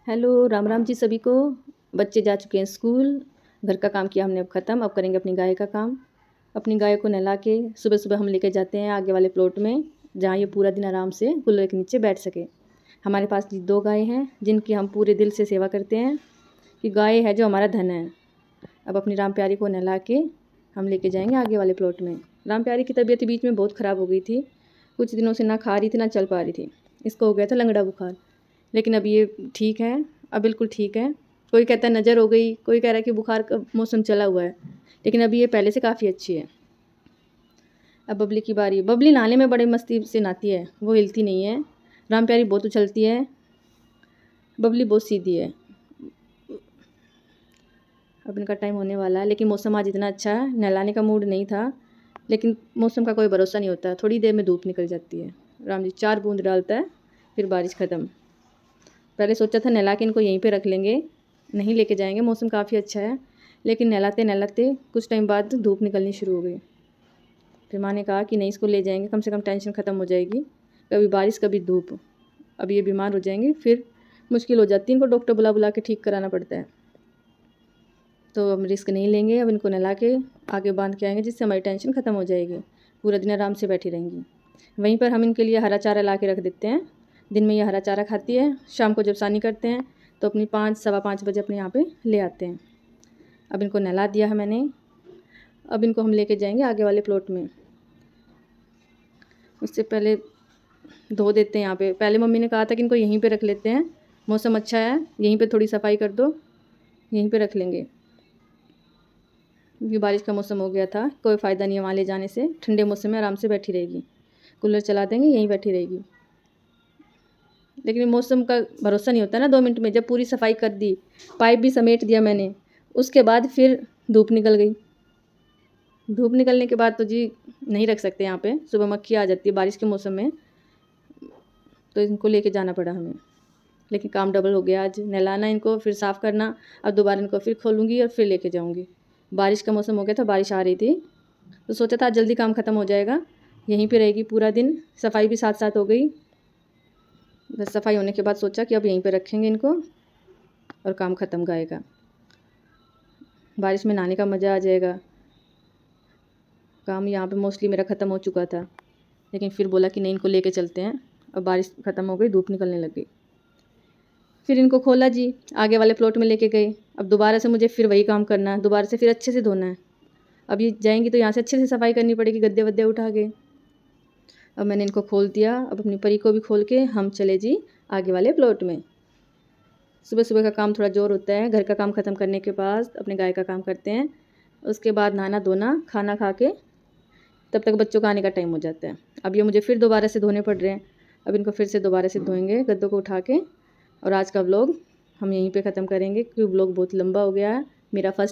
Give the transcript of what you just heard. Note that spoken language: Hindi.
हेलो, राम राम जी सभी को। बच्चे जा चुके हैं स्कूल। घर का काम किया हमने अब ख़त्म। अब करेंगे अपनी गाय का काम। अपनी गाय को नहला के सुबह सुबह हम लेके जाते हैं आगे वाले प्लॉट में, जहाँ ये पूरा दिन आराम से कूलर के नीचे बैठ सके। हमारे पास 2 गाय हैं जिनकी हम पूरे दिल से सेवा करते हैं कि गाय है जो हमारा धन है। अब अपनी राम प्यारी को नहला के हम लेके जाएंगे आगे वाले प्लॉट में। राम प्यारी की तबीयत बीच में बहुत ख़राब हो गई थी। कुछ दिनों से ना खा रही थी ना चल पा रही थी। इसको हो गया था लंगड़ा बुखार, लेकिन अब ये ठीक है। अब बिल्कुल ठीक है। कोई कहता है नज़र हो गई, कोई कह रहा है कि बुखार का मौसम चला हुआ है, लेकिन अभी ये पहले से काफ़ी अच्छी है। अब बबली की बारी। बबली नहाने में बड़े मस्ती से नहाती है, वो हिलती नहीं है। राम प्यारी बहुत उछलती है, बबली बहुत सीधी है। अब इनका टाइम होने वाला है, लेकिन मौसम आज इतना अच्छा है, नहलाने का मूड नहीं था, लेकिन मौसम का कोई भरोसा नहीं होता, थोड़ी देर में धूप निकल जाती है। राम जी 4 बूंद डालता है, फिर बारिश ख़त्म। पहले सोचा था नहला के इनको यहीं पे रख लेंगे, नहीं लेके जाएंगे, मौसम काफ़ी अच्छा है, लेकिन नहलाते नहलाते कुछ टाइम बाद धूप निकलनी शुरू हो गई। फिर माँ ने कहा कि नहीं, इसको ले जाएंगे, कम से कम टेंशन ख़त्म हो जाएगी। कभी बारिश कभी धूप, अब ये बीमार हो जाएंगे, फिर मुश्किल हो जाती है, इनको डॉक्टर बुला बुला के ठीक कराना पड़ता है। तो हम रिस्क नहीं लेंगे, अब इनको नहला के आगे बांध के आएंगे, जिससे हमारी टेंशन ख़त्म हो जाएगी। पूरा दिन आराम से बैठी रहेंगी। वहीं पर हम इनके लिए हरा चारा ला के रख देते हैं। दिन में ये हरा चारा खाती है, शाम को जब सानी करते हैं तो अपनी 5 सवा 5 बजे अपने यहाँ पे ले आते हैं। अब इनको नहला दिया है मैंने। अब इनको हम लेके जाएंगे आगे वाले प्लॉट में। उससे पहले धो देते हैं यहाँ पे। पहले मम्मी ने कहा था कि इनको यहीं पे रख लेते हैं, मौसम अच्छा है, यहीं पे थोड़ी सफाई कर दो, यहीं पे रख लेंगे। ये बारिश का मौसम हो गया था, कोई फ़ायदा नहीं है वहाँ ले जाने से। ठंडे मौसम में आराम से बैठी रहेगी, कूलर चला देंगे, यहीं बैठी रहेगी। लेकिन मौसम का भरोसा नहीं होता ना, 2 मिनट में जब पूरी सफाई कर दी, पाइप भी समेट दिया मैंने, उसके बाद फिर धूप निकल गई। धूप निकलने के बाद तो जी नहीं रख सकते यहाँ पे, सुबह मक्खी आ जाती है बारिश के मौसम में, तो इनको लेके जाना पड़ा हमें। लेकिन काम डबल हो गया आज, नहलाना इनको, फिर साफ़ करना। अब दोबारा इनको फिर खोलूँगी और फिर लेके जाऊँगी। बारिश का मौसम हो गया था, बारिश आ रही थी, तो सोचा था जल्दी काम ख़त्म हो जाएगा, यहीं पे रहेगी पूरा दिन। सफाई भी साथ साथ हो गई। बस सफाई होने के बाद सोचा कि अब यहीं पे रखेंगे इनको और काम ख़त्म गाय का। बारिश में नहाने का मज़ा आ जाएगा। काम यहाँ पे मोस्टली मेरा ख़त्म हो चुका था, लेकिन फिर बोला कि नहीं, इनको लेके चलते हैं। अब बारिश ख़त्म हो गई, धूप निकलने लग गई। फिर इनको खोला जी, आगे वाले प्लॉट में लेके गए। अब दोबारा से मुझे फिर वही काम करना है, दोबारा से फिर अच्छे से धोना है। अब ये जाएंगी तो यहाँ से अच्छे से सफाई करनी पड़ेगी, गद्दे वद्दे उठा के। अब मैंने इनको खोल दिया। अब अपनी परी को भी खोल के हम चले जी आगे वाले प्लॉट में। सुबह सुबह का काम थोड़ा ज़ोर होता है। घर का काम ख़त्म करने के बाद अपने गाय का काम करते हैं, उसके बाद नहाना धोना, खाना खा के तब तक बच्चों का आने का टाइम हो जाता है। अब ये मुझे फिर दोबारा से धोने पड़ रहे हैं। अब इनको फिर से दोबारा से धोएंगे गद्दों को उठा के। और आज का व्लॉग हम यहीं पे ख़त्म करेंगे, क्योंकि व्लॉग बहुत लंबा हो गया है। मेरा फर्स्ट